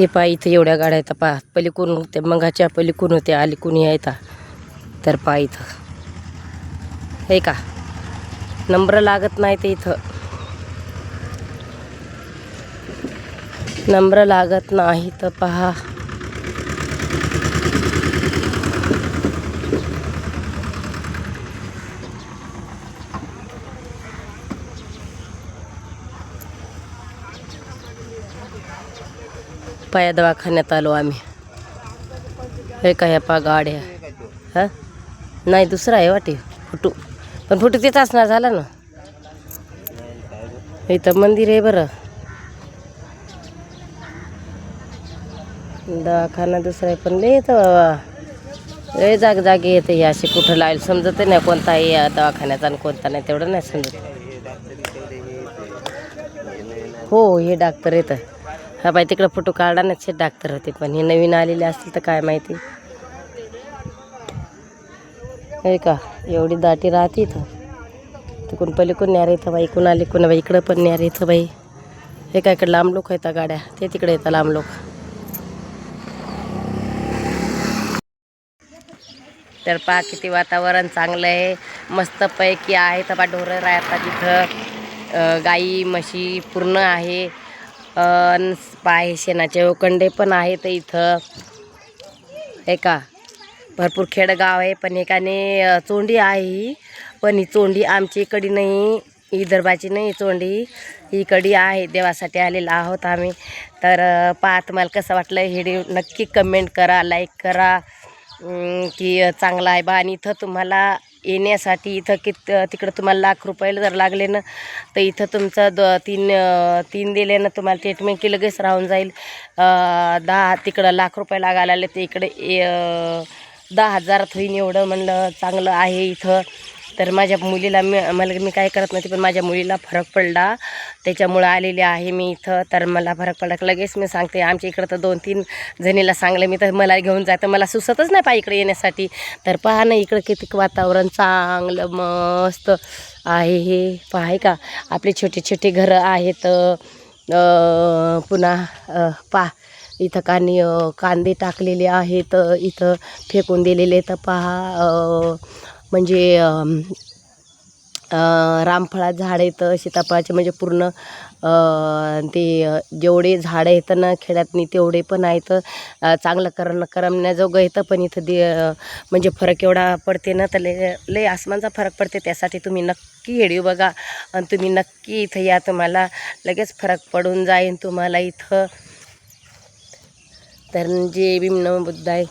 हे पहा इथं एवढ्या गाड्या आहेत पहा. पलीकडून होते मगाच्या पलीकडून होते अलीकडून यायता तर पहा इथं हे का नंबर लागत नाही ते इथं नंबर लागत नाही तर पहा. पाया दवाखान्यात आलो आम्ही. हे का ह्या पा गाड्या हां नाही दुसरा आहे वाटे फोटो पण फोटो तेच असणार झाला ना. इथं मंदिर आहे बरं दवाखाना दुसरा आहे पण लय येतं बाबा लय जागी येते हे असे कुठं लावेल समजत नाही कोणता आहे या दवाखान्याचा आणि कोणता नाही तेवढं नाही समजत. हो हे डॉक्टर येतं हा बाई तिकडं फोटो काढानच हे डॉक्टर होते पण हे नवीन आलेले असतील तर काय माहिती. हे का एवढी दाटी राहते इथं तिकडून पलीकडून न्यार येतं बाई इकडून आली कोणा बाई इकडं पण न्यार येतं बाई. हे काय इकडं लांब लोक येतात गाड्या ते तिकडे येतात लांब लोक. तर पहा किती वातावरण चांगलं आहे मस्तपैकी आहे. तर बा ढोरं राहतात तिथं गाई म्हशी पूर्ण आहे. पाय शेणाचे उकंडे पण आहेत इथं. हे का भरपूर खेडगाव आहे पण एकाने चोंडी आहे ही पण ही चोंडी आमची इकडे नाही विदर्भाची नाही चोंडी इकडे आहे. देवासाठी आलेला आहोत आम्ही. तर पहा तुम्हाला कसं वाटलं व्हिडिओ नक्की कमेंट करा लाईक करा की चांगला आहे बा. आणि इथं तुम्हाला येण्यासाठी इथं तिकडं तुम्हाला ₹1,00,000 जर लागले ना तर इथं तुमचं तीन दिले ना तुम्हाला ट्रीटमेंट की लगेच राहून जाईल. 10 तिकडं ₹1,00,000 लागायला आले तर इकडे 10,000 होईन एवढं म्हणलं चांगलं आहे इथं. तर माझ्या मुलीला मी काय करत नव्हती पण माझ्या मुलीला फरक पडला त्याच्यामुळं आलेली आहे मी इथं. तर मला फरक पडला लगेच मी सांगते आमच्या इकडं तर 2-3 जणीला सांगलं मी तर मला घेऊन जातं मला सुचतच नाही पहा इकडे येण्यासाठी. तर पहा ना इकडं किती वातावरण चांगलं मस्त आहे हे पहा का आपली छोटी छोटी घरं आहेत. पुन्हा पहा इथं कांदे टाकलेले आहेत इथं फेकून दिलेले तर पहा म्हणजे रामफळात झाड येतं सीताफळाचे म्हणजे पूर्ण ते जेवढे झाडं येतं ना खेड्यातनी तेवढे पण आहेत. चांगलं करमण्याजोगं येतं पण इथं म्हणजे फरक एवढा पडते ना तर लय आसमानचा फरक पडते. त्यासाठी तुम्ही नक्की व्हिडिओ बघा आणि तुम्ही नक्की इथं या तुम्हाला लगेच फरक पडून जाईल तुम्हाला इथं. तर जय भीम नमो बुद्धाय.